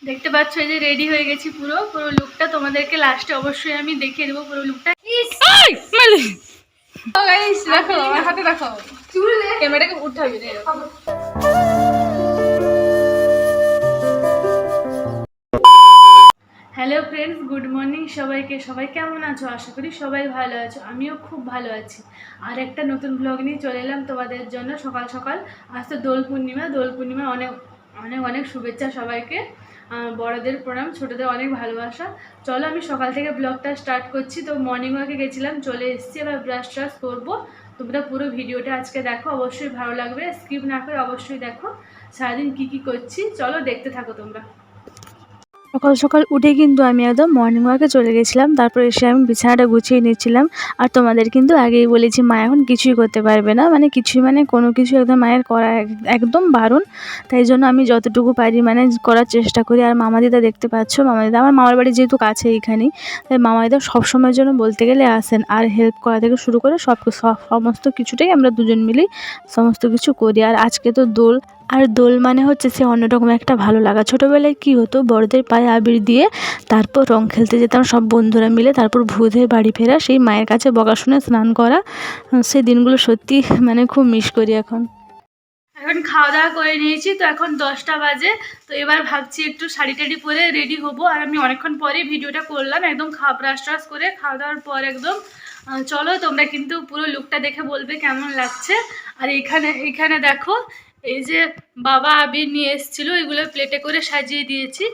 দেখতে পাচ্ছ এই যে রেডি হয়ে গেছি পুরো পুরো লুকটা তোমাদেরকে লাস্টে অবশ্যই আমি দেখিয়ে দেবো পুরো লুকটা। দেখো আমার হাতে দেখো ক্যামেরাটাকে উঠাবি। হ্যালো ফ্রেন্ডস, গুড মর্নিং সবাইকে। সবাই কেমন আছো? আশা করি সবাই ভালো আছো, আমিও খুব ভালো আছি। আর একটা নতুন ব্লগ নিয়ে চলে এলাম তোমাদের জন্য সকাল সকাল। আজ তো দোল পূর্ণিমা অনেক অনেক অনেক শুভেচ্ছা সবাইকে। বড়দের প্রণাম, ছোটদের অনেক ভালোবাসা। চলো আমি সকাল থেকে ব্লগটা স্টার্ট করছি। তো মর্নিং ওয়াকে গেছিলাম, চলে এসেছি, এবার ব্রাশ ট্রাশ করবো। তোমরা পুরো ভিডিওটা আজকে দেখো, অবশ্যই ভালো লাগবে, স্কিপ না করে অবশ্যই দেখো সারাদিন কী করছি। চলো দেখতে থাকো তোমরা। সকাল সকাল উঠে কিন্তু আমি একদম মর্নিং ওয়াকে চলে গেছিলাম। তারপর এসে আমি বিছানাটা গুছিয়ে নিচ্ছিলাম। আর তোমাদের কিন্তু আগেই বলেছি, মা এখন কিছুই করতে পারবে না, কোনো কিছু একদম মায়ের করা একদম বারণ। তাই জন্য আমি যতটুকু পারি করার চেষ্টা করি। আর মামা দিদা দেখতে পাচ্ছ, মামা দিদা আমার মামার বাড়ি যেহেতু কাছে এইখানেই, তাই মামা দিদা সবসময়ের জন্য বলতে গেলে আসেন। আর হেল্প করা থেকে শুরু করে সমস্ত কিছুটাই আমরা দুজন মিলেই সমস্ত কিছু করি। আর আজকে তো দোল, আর দোল হচ্ছে সে অন্যরকম একটা ভালো লাগা। ছোটোবেলায় কী হতো, বড়দের পায়ে আবির দিয়ে তারপর রং খেলতে যেতাম সব বন্ধুরা মিলে, তারপর ভূত হয়ে বাড়ি ফেরা, সেই মায়ের কাছে বকা শুনে স্নান করা, সেই দিনগুলো সত্যি খুব মিস করি এখন। এখন খাওয়া দাওয়া করে নিয়েছি, তো এখন 10টা বাজে। তো এবার ভাবছি একটু শাড়ি টাড়ি পরে রেডি হবো। আর আমি অনেকক্ষণ পরে ভিডিওটা করলাম, একদম ব্রাশ ট্রাশ করে খাওয়া দাওয়ার পর একদম। চলো তোমরা কিন্তু পুরো লুকটা দেখে বলবে কেমন লাগছে। আর এখানে দেখো, এই যে বাবা আবির নিয়ে এসেছিলো, এগুলো প্লেটে করে সাজিয়ে দিয়েছি।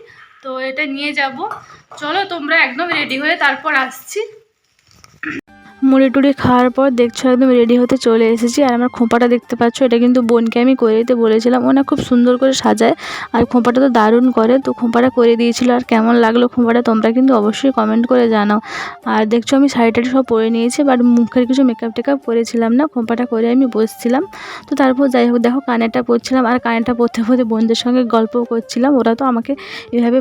তো এটা নিয়ে যাব। চলো তোমরা একদম রেডি হয়ে তারপর আসছি। মুড়ি টুড়ি খাওয়ার পর দেখছো একদম রেডি হতে চলে এসেছি। আর আমার খোঁপাটা দেখতে পাচ্ছ, এটা কিন্তু বোনকে আমি করে দিতে বলেছিলাম, ও না খুব সুন্দর করে সাজায় আর খোঁপাটা তো দারুণ করে। তো খোঁপাটা করে দিয়েছিল। আর কেমন লাগলো খোঁপাটা তোমরা কিন্তু অবশ্যই কমেন্ট করে জানাও। আর দেখছো আমি শাড়িটাটি সব পরে নিয়েছি, বাট মুখের কিছু মেকআপ টেকআপ করেছিলাম না, খোঁপাটা করে আমি বসছিলাম। তো তারপর যাই হোক, দেখো কানেরটা পরছিলাম। আর কানেরটা পরতে পরতে বোনদের সঙ্গে গল্পও করছিলাম। ওরা তো আমাকে এভাবে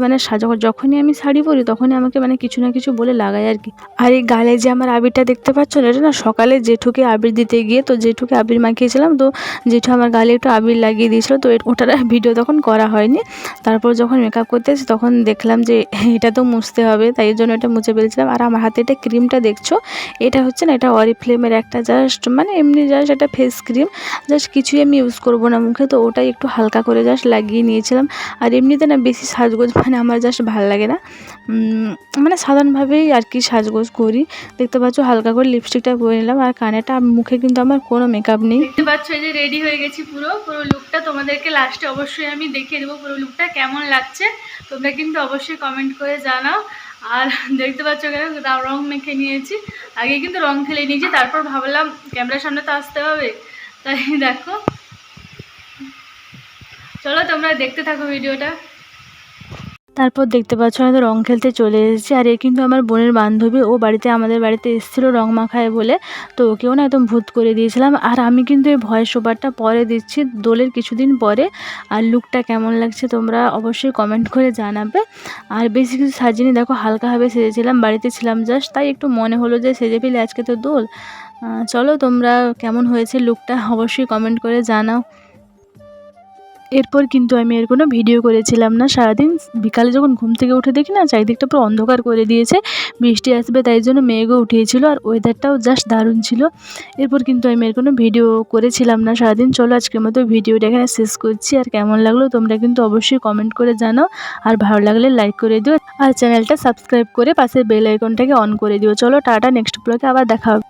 যখনই আমি শাড়ি পরি তখনই আমাকে কিছু না কিছু বলে লাগায় আর কি। আর এই গালে যে আমার আবিরটা দেখতে পাচ্ছ না, এটা না সকালে জেঠুকে আবির দিতে গিয়ে, তো জেঠুকে আবির মাখিয়েছিলাম, তো জেঠু আমার গালে একটু আবির লাগিয়ে দিয়েছিল। তো ওটার ভিডিও তখন করা হয়নি। তারপর যখন মেকআপ করতে এসেছি তখন দেখলাম যে এটা তো মুছতে হবে, তাই জন্য এটা মুছে ফেলছিলাম। আর আমার হাতে এটা ক্রিমটা দেখছো, এটা হচ্ছে না, এটা অরিফ্লেমের একটা জাস্ট এমনি জাস্ট একটা ফেস ক্রিম, জাস্ট কিছুই আমি ইউজ করবো না মুখে। তো ওটাই একটু হালকা করে জাস্ট লাগিয়ে নিয়েছিলাম। আর এমনিতে না বেশি সাজগোজ আমার জাস্ট ভালো লাগে না, সাধারণভাবেই আর কি সাজগোজ করি। দেখতে পাচ্ছ হালকা করে লিপস্টিকটা পরে নিলাম। আর কানেটা, মুখে কিন্তু আমার কোনো মেকআপ নেই। দেখতে পাচ্ছ এই যে রেডি হয়ে গেছি পুরো লুকটা তোমাদেরকে লাস্টে অবশ্যই আমি দেখিয়ে দেবো পুরো লুকটা কেমন লাগছে। তোমরা কিন্তু অবশ্যই কমেন্ট করে জানাও। আর দেখতে পাচ্ছ এখানে রং মেখে নিয়েছি, আগে কিন্তু রং খেলে নিয়েছি, তারপর ভাবলাম ক্যামেরার সামনে তো আসতে হবে, তাই দেখো। চলো তোমরা দেখতে থাকো ভিডিওটা। তারপর দেখতে পাচ্ছ আমি তো রং খেলতে চলে এসেছি। আর এ কিন্তু আমার বোনের বান্ধবী, ও আমাদের বাড়িতে এসেছিলো রং মাখায় বলে, তো ওকেও না একদম ভূত করে দিয়েছিলাম। আর আমি কিন্তু এই ভয়েস ওভারটা পরে দিচ্ছি দোলের কিছুদিন পরে। আর লুকটা কেমন লাগছে তোমরা অবশ্যই কমেন্ট করে জানাবে। আর বেশি কিছু সাজিনি, দেখো হালকাভাবে সেজেছিলাম, বাড়িতে ছিলাম জাস্ট, তাই একটু মনে হলো যে সেজে ফেলে, আজকে তো দোল। চলো তোমরা কেমন হয়েছে লুকটা অবশ্যই কমেন্ট করে জানাও। এরপর কিন্তু আমি এর কোনো ভিডিও করেছিলাম না। সারাদিন বিকালে যখন ঘুম থেকে উঠে দেখি না, চারিদিকটা পুরো অন্ধকার করে দিয়েছে, বৃষ্টি আসবে তাই জন্য মেঘও উঠিয়েছিল, আর ওয়েদারটাও জাস্ট দারুণ ছিল। এরপর কিন্তু আমি এর কোনো ভিডিও করেছিলাম না সারাদিন। চলো আজকের মতো ভিডিওটা এখানে শেষ করছি। আর কেমন লাগলো তোমরা কিন্তু অবশ্যই কমেন্ট করে জানাও। আর ভালো লাগলে লাইক করে দিও, আর চ্যানেলটা সাবস্ক্রাইব করে পাশের বেল আইকনটাকে অন করে দিও। চলো টাটা, নেক্সট ব্লগে আবার দেখা হবে।